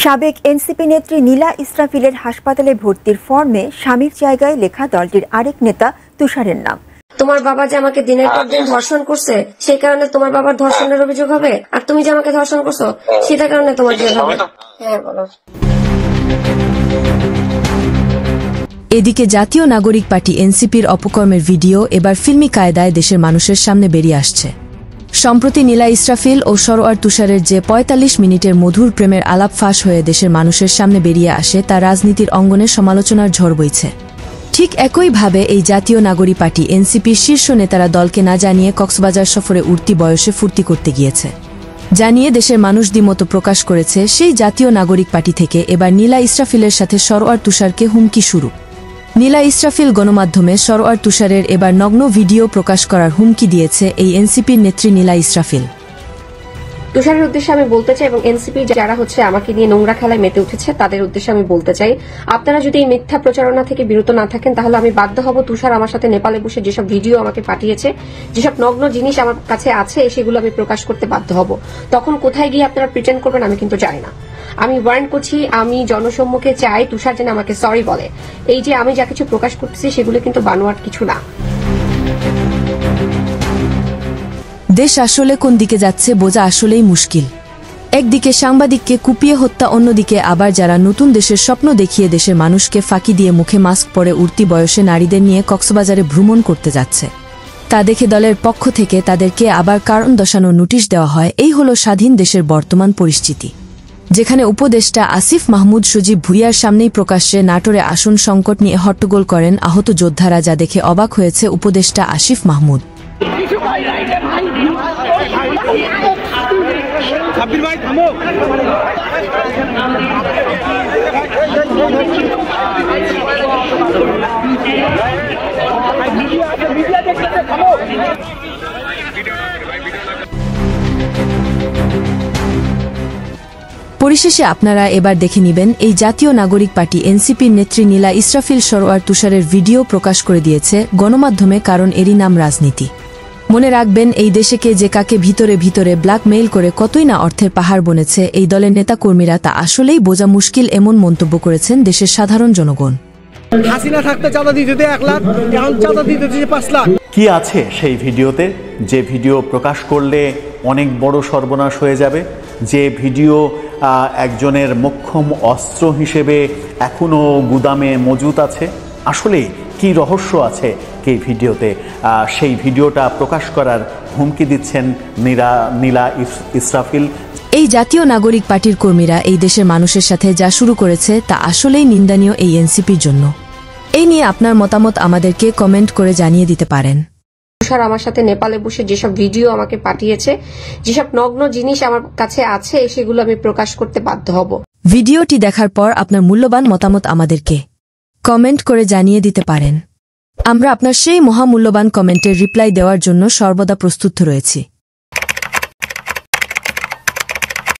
সাবেক এনসিপি নেত্রী নীলা ইসরাফিলের হাসপাতালে ভর্তির ফর্মে স্বামীর জায়গায় লেখা দলটির আরেক নেতা তুষারের নাম। তোমার বাবা যে আমাকে দিনের পর দিন ধর্ষণ করছে সেই কারণে তোমার বাবার ধর্ষণের অভিযোগ হবে, আর তুমি যে আমাকে ধর্ষণ করছো সেটার কারণে তোমার জেল হবে। হ্যাঁ বলো। এদিকে জাতীয় নাগরিক পার্টি এনসিপির অপকর্মের ভিডিও এবার ফিল্মি কায়দায় দেশের মানুষের সামনে বেরিয়ে আসছে। সম্প্রতি নীলা ইসরাফিল ও সরোয়ার তুষারের যে ৪৫ মিনিটের মধুর প্রেমের আলাপ ফাঁস হয়ে দেশের মানুষের সামনে বেরিয়ে আসে তা রাজনীতির অঙ্গনে সমালোচনার ঝড় বইছে। ঠিক একইভাবে এই জাতীয় নাগরিক পার্টি এনসিপির শীর্ষ নেতারা দলকে না জানিয়ে কক্সবাজার সফরে উঠতি বয়সে ফুর্তি করতে গিয়েছে জানিয়ে দেশের মানুষ দ্বিমত প্রকাশ করেছে। সেই জাতীয় নাগরিক পার্টি থেকে এবার নীলা ইসরাফিলের সাথে সরোয়ার তুষারকে হুমকি শুরু। নীলা ইসরাফিল গণমাধ্যমে সরোয়ার তুষারের এবার নগ্ন ভিডিও প্রকাশ করার হুমকি দিয়েছে এই এনসিপির নেত্রী নীলা ইসরাফিল। তুষারের উদ্দেশ্যে আমি বলতে চাই এবং এনসিপি যারা আমাকে নিয়ে নোংরা খেলায় মেতে উঠেছে তাদের উদ্দেশ্যে আমি বলতে চাই, আপনারা যদি এই মিথ্যা প্রচারণা থেকে বিরত না থাকেন তাহলে আমি বাধ্য হব তুষার আমার সাথে নেপালে বসে যেসব ভিডিও আমাকে পাঠিয়েছে, যেসব নগ্ন জিনিস আমার কাছে আছে সেগুলো আমি প্রকাশ করতে বাধ্য হব। তখন কোথায় গিয়ে আপনারা প্রিটেন্ড করবেন আমি কিন্তু জানি না। আমি ওয়ার্ন করছি, আমি জনসম্মুখে চাই তুষার যেন আমাকে সরি বলে। এই যে আমি যা কিছু প্রকাশ করতেছি সেগুলো কিন্তু বানোয়াট কিছু না। দেশ আসলে কোন দিকে যাচ্ছে বোঝা আসলেই মুশকিল। একদিকে সাংবাদিককে কুপিয়ে হত্যা, অন্যদিকে আবার যারা নতুন দেশের স্বপ্ন দেখিয়ে দেশের মানুষকে ফাঁকি দিয়ে মুখে মাস্ক পরে উঠতি বয়সে নারীদের নিয়ে কক্সবাজারে ভ্রমণ করতে যাচ্ছে, তা দেখে দলের পক্ষ থেকে তাদেরকে আবার কারণ দর্শানোর নোটিশ দেওয়া হয়। এই হল স্বাধীন দেশের বর্তমান পরিস্থিতি, যেখানে উপদেষ্টা আসিফ মাহমুদ সজীব ভুইয়ার সামনেই প্রকাশ্যে নাটোরে আসন সংকট নিয়ে হট্টগোল করেন আহত যোদ্ধারা, যা দেখে অবাক হয়েছে উপদেষ্টা আসিফ মাহমুদ। পরিশেষে আপনারা এবার দেখে নেবেন এই জাতীয় নাগরিক পার্টি এনসিপির নেত্রী নীলা ইসরাফিল সরোয়ার তুষারের ভিডিও প্রকাশ করে দিয়েছে গণমাধ্যমে, কারণ এরই নাম রাজনীতি। মনে রাখবেন, এই দেশে কে যে কাকে ভিতরে ভিতরে ব্ল্যাকমেইল করে কতই না অর্থের পাহাড় বনেছে এই দলের নেতাকর্মীরা, তা আসলেই বোঝা মুশকিল, এমন মন্তব্য করেছেন দেশের সাধারণ জনগণ। হাসিনা থাকতে চাঁদা দিতে 1 লাখ, এখন চাঁদা দিতে 5 লাখ। কি আছে সেই ভিডিওতে, যে ভিডিও প্রকাশ করলে অনেক বড় সর্বনাশ হয়ে যাবে, যে ভিডিও একজনের মোক্ষম অস্ত্র হিসেবে এখনো গুদামে মজুত আছে? আসলে কি রহস্য আছে এই ভিডিওতে? সেই ভিডিওটা প্রকাশ করার হুমকি দিচ্ছেন নীলা ইসরাফিল। এই জাতীয় নাগরিক পার্টির কর্মীরা এই দেশের মানুষের সাথে যা শুরু করেছে তা আসলেই নিন্দনীয় এই এনসিপির জন্য। এই নিয়ে আপনার মতামত আমাদেরকে কমেন্ট করে জানিয়ে দিতে পারেন। তুষার আমার সাথে নেপালে বসে যেসব ভিডিও আমাকে পাঠিয়েছে, যেসব নগ্ন জিনিস আমার কাছে আছে সেগুলো আমি প্রকাশ করতে বাধ্য হব। ভিডিওটি দেখার পর আপনার মূল্যবান মতামত আমাদেরকে কমেন্ট করে জানিয়ে দিতে পারেন। আমরা আপনার সেই মহামূল্যবান কমেন্টের রিপ্লাই দেওয়ার জন্য সর্বদা প্রস্তুত রয়েছি।